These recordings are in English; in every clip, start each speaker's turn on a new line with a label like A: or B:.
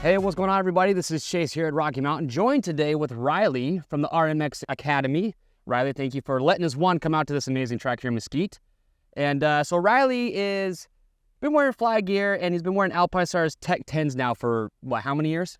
A: Hey, what's going on, everybody? This is Chase here at Rocky Mountain, joined today with Riley from the RMX Academy. Riley, thank you for letting us come out to this amazing track here in Mesquite. And so Riley is been wearing fly gear, and he's been wearing Alpinestars Tech 10s now for, what, how many years?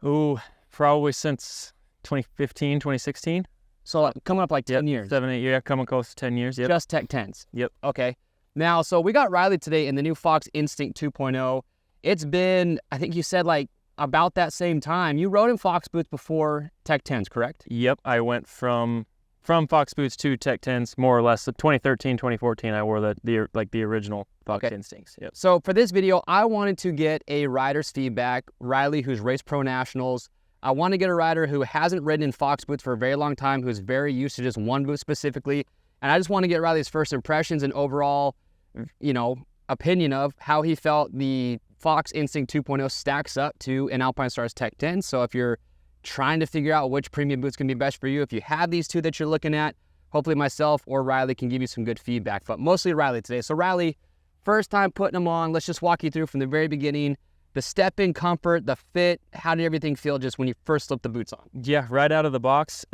B: Ooh, probably since 2015, 2016.
A: So coming up like 10 years.
B: 7, 8 years, coming close to 10 years, yep.
A: Just Tech 10s?
B: Yep.
A: Okay. Now, so we got Riley today in the new Fox Instinct 2.0. It's been, I think you said, like, about that same time. You rode in Fox boots before Tech 10s, correct?
B: Yep. I went from Fox boots to Tech 10s, more or less. So 2013, 2014, I wore the original Fox Instincts. Yep.
A: So for this video, I wanted to get a rider's feedback. Riley, who's raced pro nationals. I want to get a rider who hasn't ridden in Fox boots for a very long time, who's very used to just one boot specifically. And I just want to get Riley's first impressions and overall, opinion of how he felt the Fox Instinct 2.0 stacks up to an Alpinestars Tech 10. So if you're trying to figure out which premium boots can be best for you, if you have these two that you're looking at, hopefully myself or Riley can give you some good feedback, but mostly Riley today. So Riley, first time putting them on, let's just walk you through from the very beginning, the step-in comfort, the fit, how did everything feel just when you first slipped the boots on?
B: Yeah, right out of the box,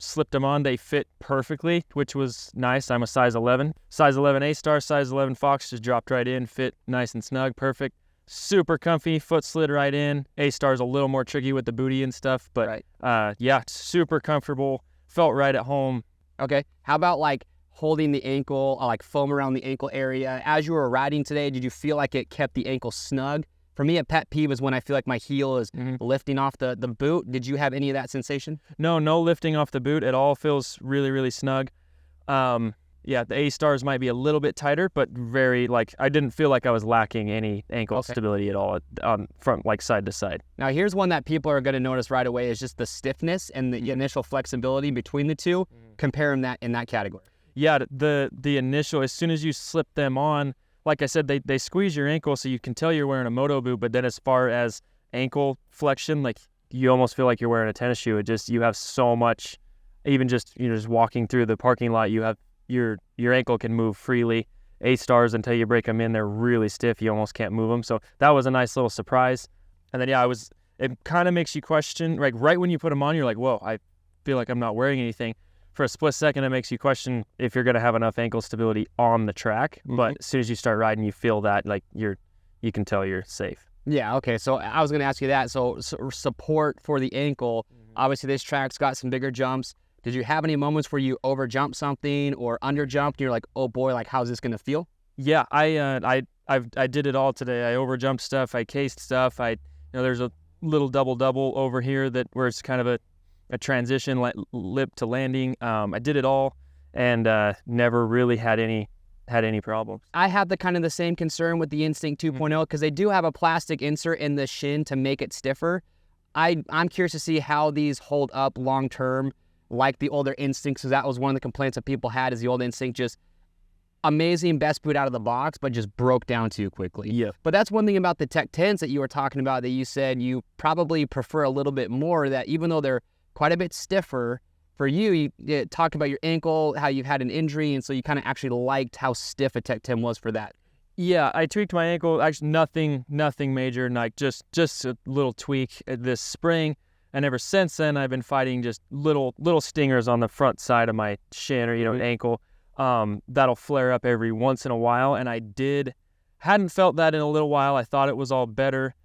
B: slipped them on. They fit perfectly, which was nice. I'm a size 11. Size 11 A-Star, size 11 Fox just dropped right in, fit nice and snug, perfect. Super comfy, foot slid right in. A-Star's a little more tricky with the booty and stuff, but yeah, super comfortable, felt right at home.
A: Okay, how about like holding the ankle, like foam around the ankle area? As you were riding today, did you feel like it kept the ankle snug? For me, a pet peeve is when I feel like my heel is lifting off the boot. Did you have any of that sensation?
B: No lifting off the boot. It all feels really, really snug. Yeah, the A-Stars might be a little bit tighter, but I didn't feel like I was lacking any ankle stability at all from side to side.
A: Now, here's one that people are going to notice right away is just the stiffness and the initial flexibility between the two. Compare them in that category.
B: Yeah, the initial, as soon as you slip them on, like I said, they squeeze your ankle so you can tell you're wearing a moto boot, but then as far as ankle flexion, like you almost feel like you're wearing a tennis shoe. You have so much, even just walking through the parking lot, you have your ankle can move freely. A-Stars, until you break them in, they're really stiff. You almost can't move them. So that was a nice little surprise. And then it kind of makes you question, like right when you put them on, you're like, whoa, I feel like I'm not wearing anything. For a split second, it makes you question if you're going to have enough ankle stability on the track. But as soon as you start riding, you feel that like you can tell you're safe.
A: Yeah, okay. So I was going to ask you that. So support for the ankle. Obviously, this track's got some bigger jumps. Did you have any moments where you overjumped something or underjumped and you're like, oh boy, like how's this going to feel?
B: Yeah, I did it all today. I overjumped stuff. I cased stuff. There's a little double over here where it's kind of a transition lip to landing. I did it all and never really had any problems.
A: I have the same concern with the Instinct 2.0 because they do have a plastic insert in the shin to make it stiffer. I'm curious to see how these hold up long term like the older Instincts, because that was one of the complaints that people had is the old Instinct just amazing, best boot out of the box, but just broke down too quickly.
B: Yeah.
A: But that's one thing about the Tech 10s that you were talking about that you said you probably prefer a little bit more, that even though they're quite a bit stiffer for you talked about your ankle, how you've had an injury, and so you kind of actually liked how stiff a Tech 10 was for that.
B: Yeah, I tweaked my ankle. Actually, nothing major, and like just a little tweak this spring. And ever since then, I've been fighting just little stingers on the front side of my shin or ankle. That'll flare up every once in a while, and hadn't felt that in a little while. I thought it was all better,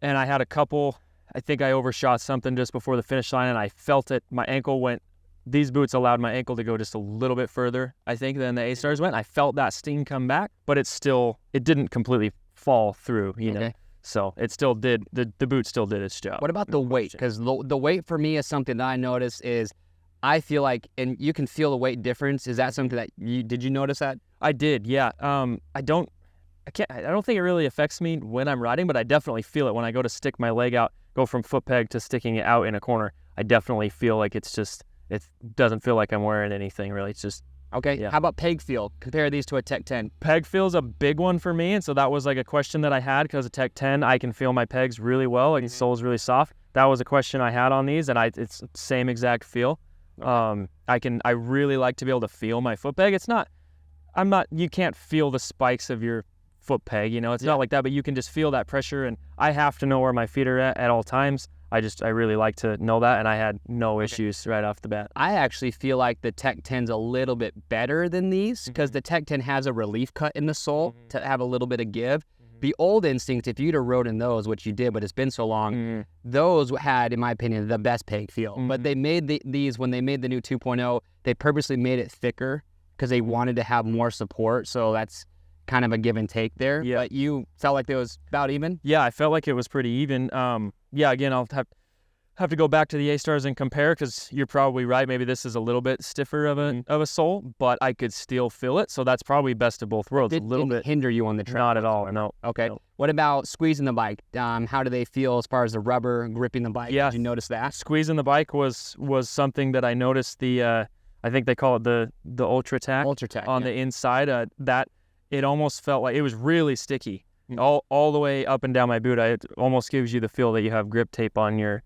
B: and I had a couple. I think I overshot something just before the finish line, and I felt it. My ankle went. These boots allowed my ankle to go just a little bit further, I think, than the A-Stars went. I felt that sting come back, but it didn't completely fall through, know. So it still did, the boot still did its job.
A: What about the weight? Because the weight for me is something that I noticed is I feel like, and you can feel the weight difference. Is that something that did you notice that?
B: I did, yeah. I don't think it really affects me when I'm riding, but I definitely feel it when I go to stick my leg out, go from foot peg to sticking it out in a corner. I definitely feel like it doesn't feel like I'm wearing anything really. It's just,
A: okay. Yeah. How about peg feel? Compare these to a Tech 10.
B: Peg feel's a big one for me, and so that was like a question that I had because a Tech 10, I can feel my pegs really well, like the sole's really soft. That was a question I had on these, and it's the same exact feel. I really like to be able to feel my foot peg. You can't feel the spikes of your foot peg, it's not like that, but you can just feel that pressure, and I have to know where my feet are at all times. I really like to know that, and I had no issues right off the bat.
A: I actually feel like the Tech 10's a little bit better than these because the Tech 10 has a relief cut in the sole to have a little bit of give. The old Instinct, if you'd have rode in those, which you did, but it's been so long, those had, in my opinion, the best peg feel. But they made these, when they made the new 2.0, they purposely made it thicker because they wanted to have more support. So that's kind of a give and take there.
B: Yeah.
A: But you felt like it was about even?
B: Yeah, I felt like it was pretty even. Again, I'll have to go back to the A-Stars and compare because you're probably right. Maybe this is a little bit stiffer of a sole, but I could still feel it. So that's probably best of both worlds.
A: Did it hinder you on the track?
B: Not at all, no.
A: Okay.
B: No.
A: What about squeezing the bike? How do they feel as far as the rubber gripping the bike?
B: Yeah.
A: Did you notice that?
B: Squeezing the bike was something that I noticed. I think they call it the Ultra Tack.
A: Ultra Tack
B: on the inside. That it almost felt like it was really sticky. All the way up and down my boot. It almost gives you the feel that you have grip tape on your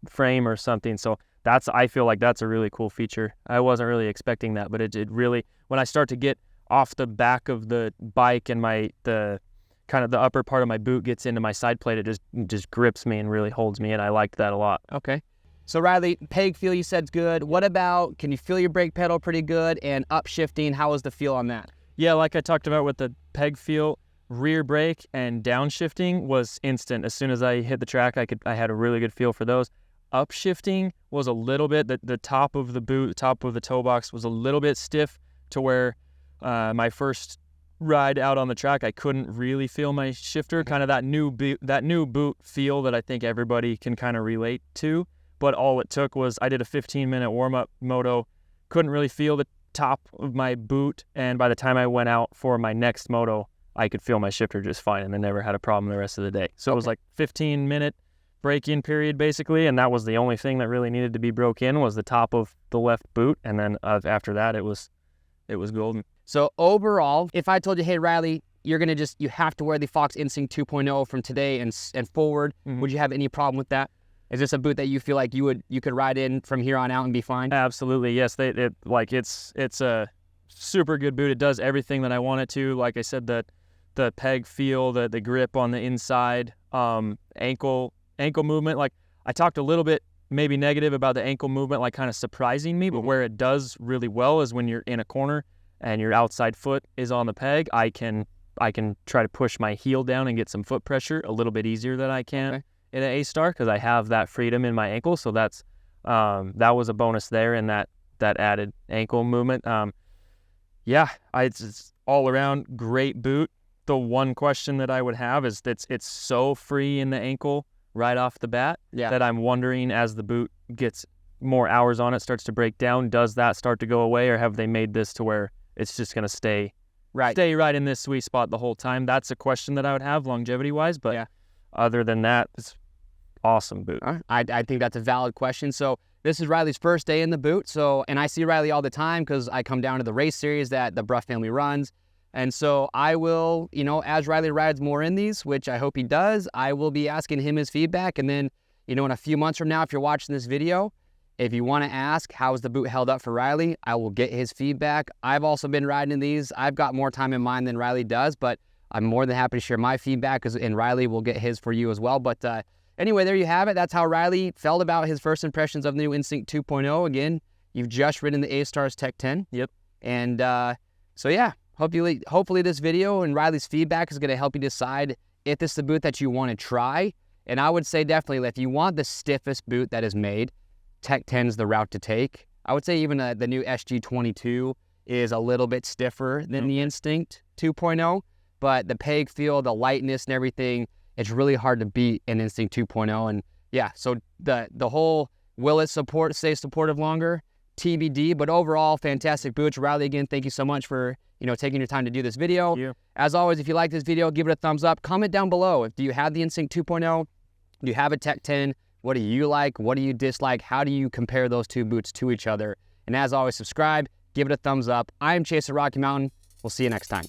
B: frame or something. So I feel like that's a really cool feature. I wasn't really expecting that, but it really, when I start to get off the back of the bike and the kind of the upper part of my boot gets into my side plate, it just grips me and really holds me, and I liked that a lot.
A: Okay. So Riley, peg feel you said's good. What about, can you feel your brake pedal pretty good? And upshifting, how was the feel on that?
B: Yeah, like I talked about with the peg feel, rear brake and downshifting was instant. As soon as I hit the track, I had a really good feel for those. Upshifting was a little bit, the top of the boot, top of the toe box was a little bit stiff to where my first ride out on the track, I couldn't really feel my shifter, kind of that new boot feel that I think everybody can kind of relate to. But all it took was I did a 15-minute warm-up moto, couldn't really feel the top of my boot, and by the time I went out for my next moto, I could feel my shifter just fine, and I never had a problem the rest of the day. So it was like 15-minute break-in period, basically, and that was the only thing that really needed to be broke in was the top of the left boot, and then after that, it was golden.
A: So overall, if I told you, hey, Riley, you have to wear the Fox Instinct 2.0 from today and forward, would you have any problem with that? Is this a boot that you feel like you could ride in from here on out and be fine?
B: Absolutely, yes. It's a super good boot. It does everything that I want it to. Like I said, the peg feel, the grip on the inside, ankle movement. Like I talked a little bit maybe negative about the ankle movement, like kind of surprising me, but where it does really well is when you're in a corner and your outside foot is on the peg. I can try to push my heel down and get some foot pressure a little bit easier than I can in an A-Star because I have that freedom in my ankle. So that was a bonus there in that added ankle movement. It's all around great boot. The one question that I would have is it's so free in the ankle right off the bat that I'm wondering as the boot gets more hours on it, starts to break down, does that start to go away, or have they made this to where it's just going to stay right in this sweet spot the whole time? That's a question that I would have longevity-wise, but other than that, it's awesome boot.
A: I think that's a valid question. So this is Riley's first day in the boot. And I see Riley all the time because I come down to the race series that the Brough family runs. And so I will, as Riley rides more in these, which I hope he does, I will be asking him his feedback. And then, in a few months from now, if you're watching this video, if you want to ask, how's the boot held up for Riley, I will get his feedback. I've also been riding in these. I've got more time in mine than Riley does, but I'm more than happy to share my feedback, and Riley will get his for you as well. But anyway, there you have it. That's how Riley felt about his first impressions of the new Instinct 2.0. Again, you've just ridden the A-Stars Tech 10.
B: Yep.
A: And hopefully this video and Riley's feedback is going to help you decide if this is the boot that you want to try. And I would say definitely, if you want the stiffest boot that is made, Tech 10 is the route to take. I would say even the new SG22 is a little bit stiffer than the Instinct 2.0, but the peg feel, the lightness and everything, it's really hard to beat an Instinct 2.0. And so the whole, will it stay supportive longer? TBD, but overall, fantastic boots. Riley, again, thank you so much for taking your time to do this video.
B: Thank you.
A: As always, if you like this video, give it a thumbs up. Comment down below. Do you have the Instinct 2.0? Do you have a Tech 10? What do you like? What do you dislike? How do you compare those two boots to each other? And as always, subscribe, give it a thumbs up. I am Chase at Rocky Mountain. We'll see you next time.